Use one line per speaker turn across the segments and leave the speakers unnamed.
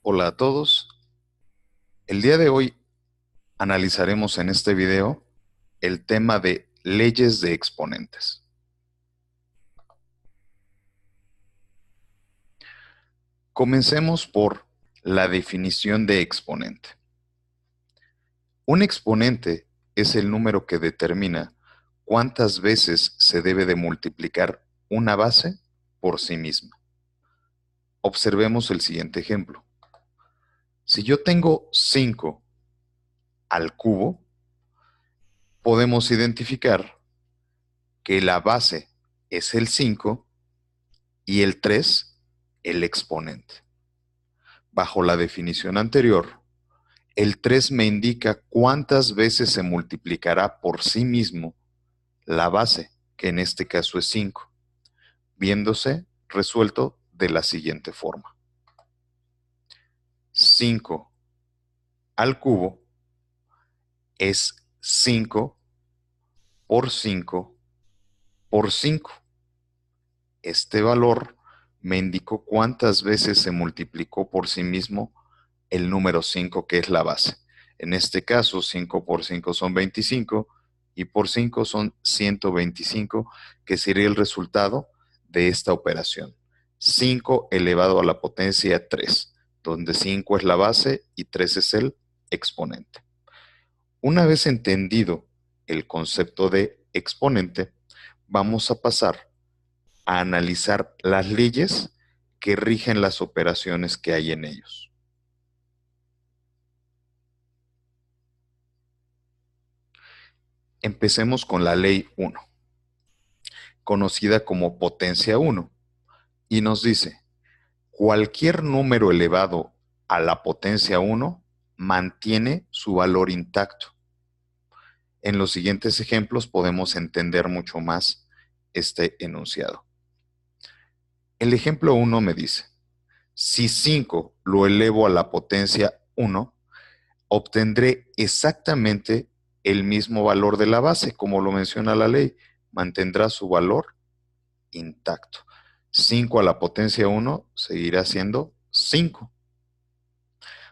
Hola a todos. El día de hoy analizaremos en este video el tema de leyes de exponentes. Comencemos por la definición de exponente. Un exponente es el número que determina cuántas veces se debe de multiplicar una base por sí misma. Observemos el siguiente ejemplo. Si yo tengo 5 al cubo, podemos identificar que la base es el 5 y el 3 el exponente. Bajo la definición anterior, el 3 me indica cuántas veces se multiplicará por sí mismo la base, que en este caso es 5, viéndose resuelto de la siguiente forma. 5 al cubo es 5 por 5 por 5. Este valor me indicó cuántas veces se multiplicó por sí mismo el número 5, que es la base. En este caso, 5 por 5 son 25 y por 5 son 125, que sería el resultado de esta operación. 5 elevado a la potencia 3, donde 5 es la base y 3 es el exponente. Una vez entendido el concepto de exponente, vamos a pasar a analizar las leyes que rigen las operaciones que hay en ellos. Empecemos con la ley 1, conocida como potencia 1, y nos dice, cualquier número elevado a la potencia 1 mantiene su valor intacto. En los siguientes ejemplos podemos entender mucho más este enunciado. El ejemplo 1 me dice, si 5 lo elevo a la potencia 1, obtendré exactamente el mismo valor de la base, como lo menciona la ley, mantendrá su valor intacto. 5 a la potencia 1 seguirá siendo 5.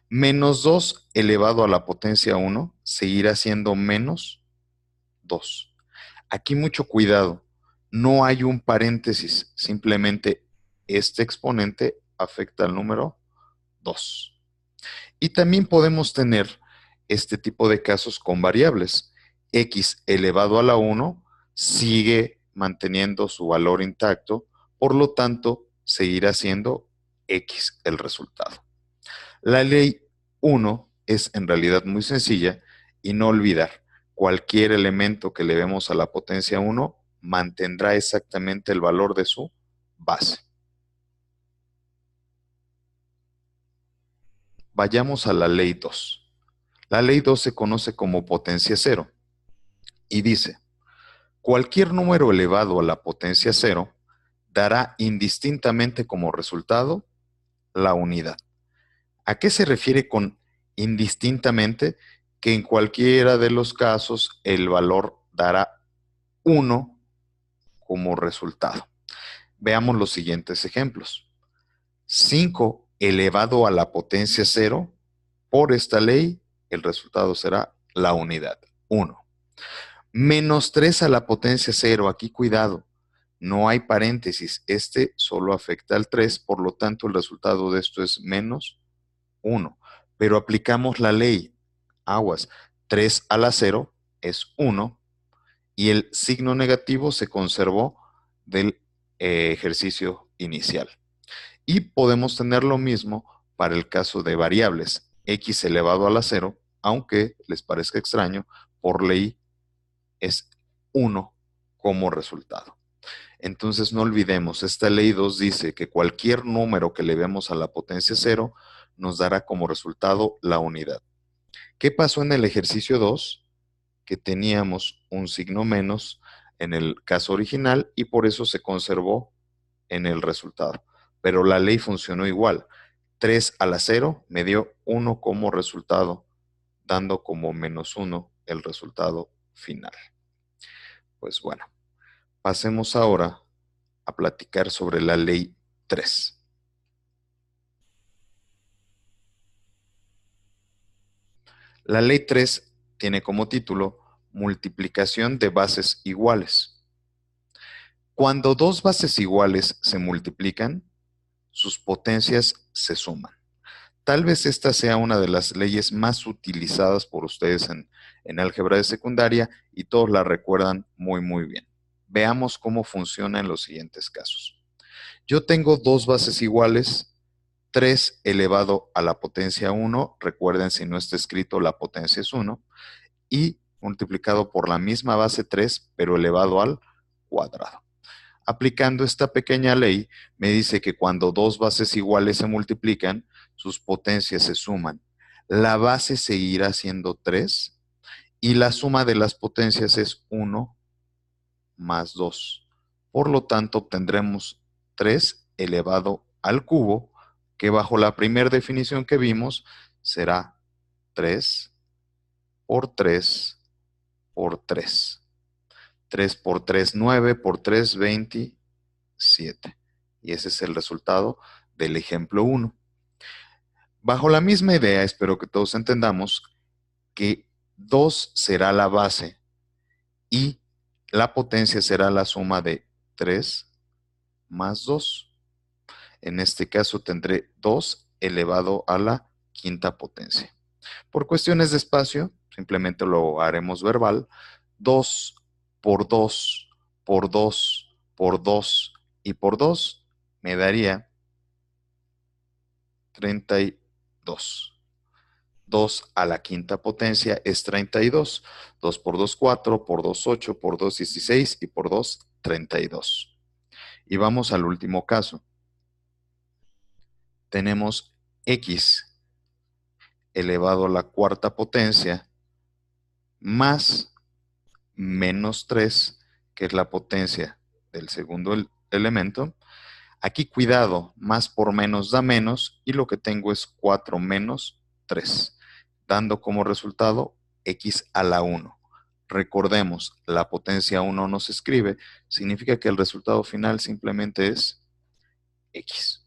Menos 2 elevado a la potencia 1 seguirá siendo menos 2. Aquí mucho cuidado, no hay un paréntesis, simplemente este exponente afecta al número 2. Y también podemos tener este tipo de casos con variables. X elevado a la 1 sigue manteniendo su valor intacto, por lo tanto, seguirá siendo X el resultado. La ley 1 es en realidad muy sencilla y no olvidar, cualquier elemento que le vemos a la potencia 1 mantendrá exactamente el valor de su base. Vayamos a la ley 2. La ley 2 se conoce como potencia 0 y dice, cualquier número elevado a la potencia 0 dará indistintamente como resultado la unidad. ¿A qué se refiere con indistintamente? Que en cualquiera de los casos el valor dará 1 como resultado. Veamos los siguientes ejemplos. 5 elevado a la potencia 0, por esta ley, el resultado será la unidad, 1. Menos 3 a la potencia 0, aquí cuidado, no hay paréntesis, este solo afecta al 3, por lo tanto el resultado de esto es menos 1. Pero aplicamos la ley, aguas, 3 a la 0 es 1 y el signo negativo se conservó del ejercicio inicial. Y podemos tener lo mismo para el caso de variables, x elevado a la 0, aunque les parezca extraño, por ley es 1 como resultado. Entonces no olvidemos, esta ley 2 dice que cualquier número que le vemos a la potencia 0 nos dará como resultado la unidad. ¿Qué pasó en el ejercicio 2? Que teníamos un signo menos en el caso original y por eso se conservó en el resultado. Pero la ley funcionó igual. 3 a la 0 me dio 1 como resultado, dando como menos 1 el resultado final. Pues bueno, pasemos ahora a platicar sobre la ley 3. La ley 3 tiene como título multiplicación de bases iguales. Cuando dos bases iguales se multiplican, sus potencias se suman. Tal vez esta sea una de las leyes más utilizadas por ustedes en álgebra de secundaria y todos la recuerdan muy, muy bien. Veamos cómo funciona en los siguientes casos. Yo tengo dos bases iguales, 3 elevado a la potencia 1, recuerden si no está escrito la potencia es 1, y multiplicado por la misma base 3, pero elevado al cuadrado. Aplicando esta pequeña ley, me dice que cuando dos bases iguales se multiplican, sus potencias se suman. La base seguirá siendo 3 y la suma de las potencias es 1 más 2. Por lo tanto, obtendremos 3 elevado al cubo, que bajo la primera definición que vimos será 3 por 3 por 3. 3 por 3, 9, por 3, 27. Y ese es el resultado del ejemplo 1. Bajo la misma idea, espero que todos entendamos que 2 será la base y la potencia será la suma de 3 más 2. En este caso tendré 2 elevado a la quinta potencia. Por cuestiones de espacio, simplemente lo haremos verbal. 2 por 2 por 2 por 2 y por 2 me daría 32. 2 a la quinta potencia es 32. 2 por 2, 4, por 2, 8, por 2, 16 y por 2, 32. Y vamos al último caso. Tenemos x elevado a la cuarta potencia más menos 3, que es la potencia del segundo elemento. Aquí cuidado, más por menos da menos y lo que tengo es 4 menos 3, dando como resultado x a la 1. Recordemos, la potencia 1 no se escribe, significa que el resultado final simplemente es x.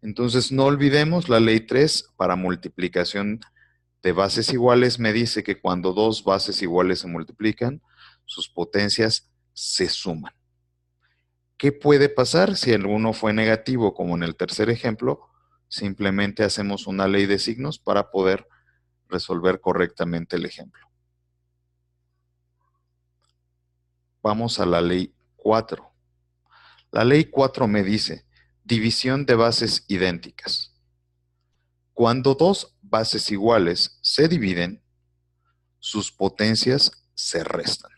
Entonces no olvidemos la ley 3 para multiplicación de bases iguales me dice que cuando dos bases iguales se multiplican, sus potencias se suman. ¿Qué puede pasar si el 1 fue negativo, como en el tercer ejemplo? Simplemente hacemos una ley de signos para poder resolver correctamente el ejemplo. Vamos a la ley 4. La ley 4 me dice división de bases idénticas. Cuando dos bases iguales se dividen, sus potencias se restan.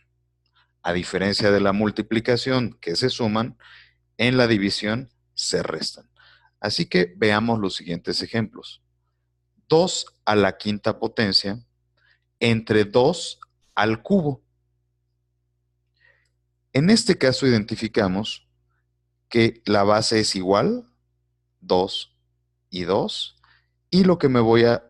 A diferencia de la multiplicación que se suman, en la división se restan. Así que veamos los siguientes ejemplos. 2 a la quinta potencia entre 2 al cubo. En este caso identificamos que la base es igual, 2 y 2, y lo que me voy a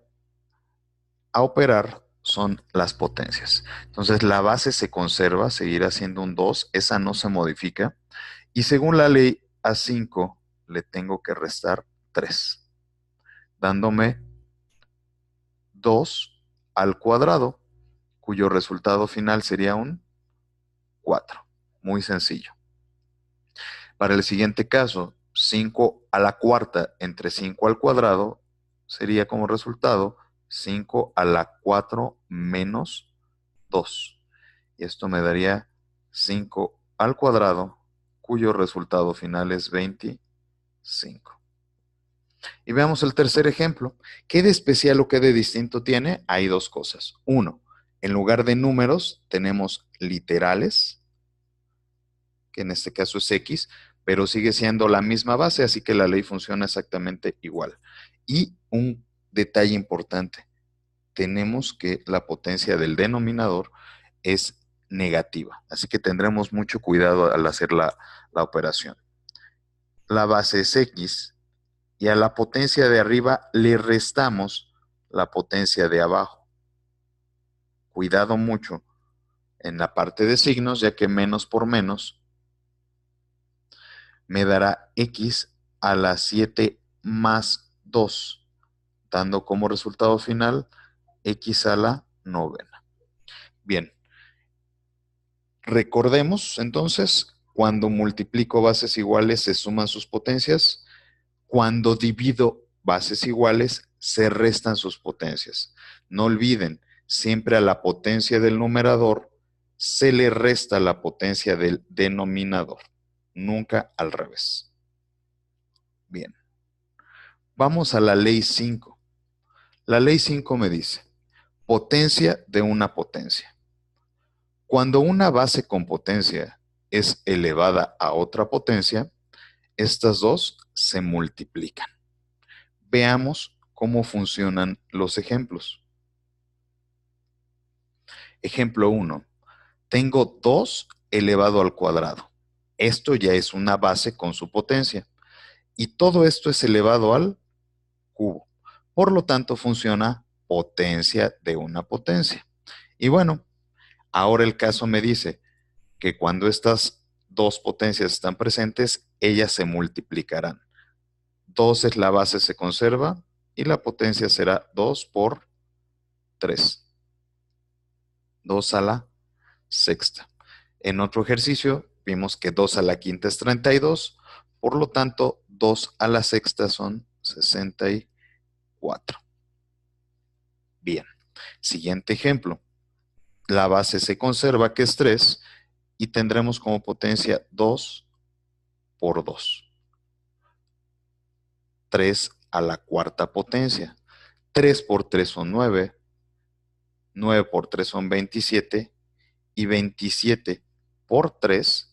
operar son las potencias. Entonces la base se conserva, seguirá siendo un 2, esa no se modifica, y según la ley A5 le tengo que restar 3, dándome 2 al cuadrado, cuyo resultado final sería un 4. Muy sencillo. Para el siguiente caso, 5 a la cuarta entre 5 al cuadrado sería como resultado 5 a la 4 menos 2. Y esto me daría 5 al cuadrado, cuyo resultado final es 25. Y veamos el tercer ejemplo. ¿Qué de especial o qué de distinto tiene? Hay dos cosas. Uno, en lugar de números tenemos literales, que en este caso es X, pero sigue siendo la misma base, así que la ley funciona exactamente igual. Y un detalle importante, tenemos que la potencia del denominador es negativa, así que tendremos mucho cuidado al hacer la operación. La base es X y a la potencia de arriba le restamos la potencia de abajo. Cuidado mucho en la parte de signos, ya que menos por menos me dará x a la 7 más 2, dando como resultado final x a la novena. Bien, recordemos entonces, cuando multiplico bases iguales se suman sus potencias, cuando divido bases iguales se restan sus potencias. No olviden, siempre a la potencia del numerador se le resta la potencia del denominador, nunca al revés. Bien, vamos a la ley 5. La ley 5 me dice, potencia de una potencia. Cuando una base con potencia es elevada a otra potencia, estas dos se multiplican. Veamos cómo funcionan los ejemplos. Ejemplo 1. Tengo 2 elevado al cuadrado. Esto ya es una base con su potencia. Y todo esto es elevado al cubo. Por lo tanto, funciona potencia de una potencia. Y bueno, ahora el caso me dice que cuando estas dos potencias están presentes, ellas se multiplicarán. 2 es la base, se conserva, y la potencia será 2 por 3. 2 a la sexta. En otro ejercicio vimos que 2 a la quinta es 32, por lo tanto 2 a la sexta son 64. Bien, siguiente ejemplo. La base se conserva, que es 3, y tendremos como potencia 2 por 2. 3 a la cuarta potencia. 3 por 3 son 9, 9 por 3 son 27, y 27 por 3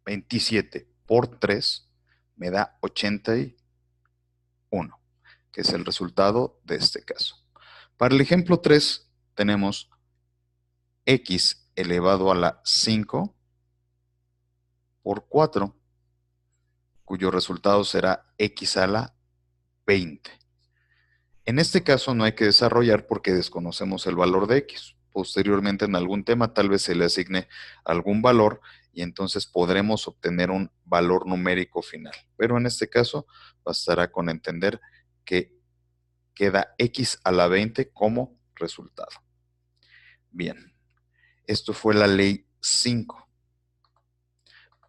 27 por 3 me da 81, que es el resultado de este caso. Para el ejemplo 3 tenemos x elevado a la 5 por 4, cuyo resultado será x a la 20. En este caso no hay que desarrollar porque desconocemos el valor de x. Posteriormente en algún tema tal vez se le asigne algún valor y entonces podremos obtener un valor numérico final. Pero en este caso bastará con entender que queda x a la 20 como resultado. Bien, esto fue la ley 5.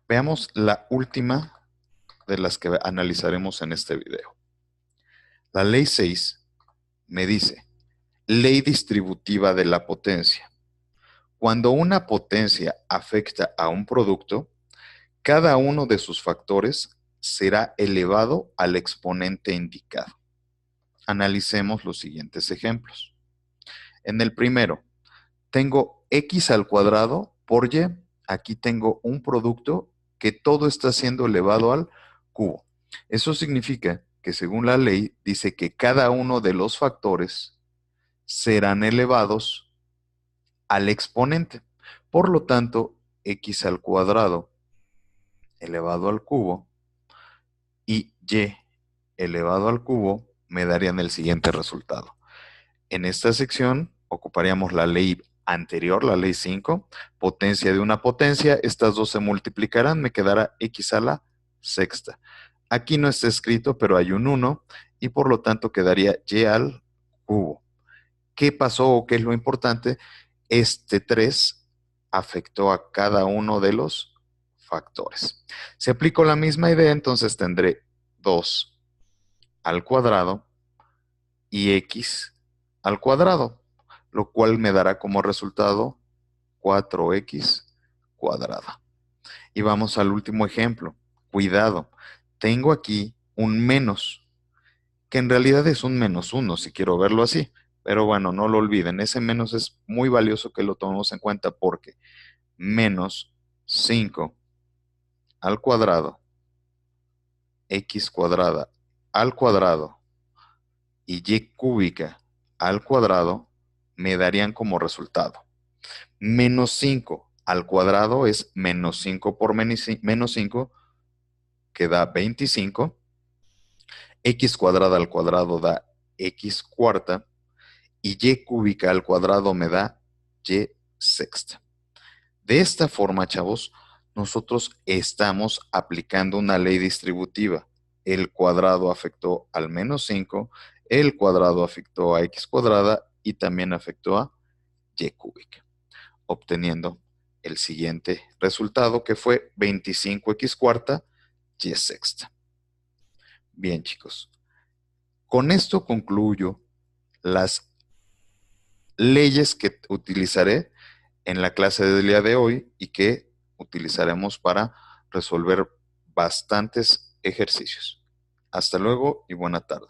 Veamos la última de las que analizaremos en este video. La ley 6 me dice, ley distributiva de la potencia. Cuando una potencia afecta a un producto, cada uno de sus factores será elevado al exponente indicado. Analicemos los siguientes ejemplos. En el primero, tengo x al cuadrado por y. Aquí tengo un producto que todo está siendo elevado al cubo. Eso significa que según la ley dice que cada uno de los factores serán elevados al exponente. Por lo tanto, x al cuadrado elevado al cubo y y elevado al cubo me darían el siguiente resultado. En esta sección ocuparíamos la ley anterior, la ley 5, potencia de una potencia, estas dos se multiplicarán, me quedará x a la sexta. Aquí no está escrito, pero hay un 1 y por lo tanto quedaría y al cubo. ¿Qué pasó o qué es lo importante? Este 3 afectó a cada uno de los factores. Si aplico la misma idea, entonces tendré 2 al cuadrado y x al cuadrado, lo cual me dará como resultado 4x cuadrada. Y vamos al último ejemplo. Cuidado, tengo aquí un menos, que en realidad es un -1 si quiero verlo así. Pero bueno, no lo olviden, ese menos es muy valioso que lo tomemos en cuenta porque menos 5 al cuadrado, x cuadrada al cuadrado, y y cúbica al cuadrado me darían como resultado menos 5 al cuadrado es menos 5 por menos 5, que da 25. X cuadrada al cuadrado da X cuarta. Y y cúbica al cuadrado me da y sexta. De esta forma, chavos, nosotros estamos aplicando una ley distributiva. El cuadrado afectó al menos 5, el cuadrado afectó a X cuadrada y también afectó a Y cúbica, obteniendo el siguiente resultado que fue 25X cuarta Y sexta. Bien, chicos, con esto concluyo las leyes que utilizaré en la clase del día de hoy y que utilizaremos para resolver bastantes ejercicios. Hasta luego y buena tarde.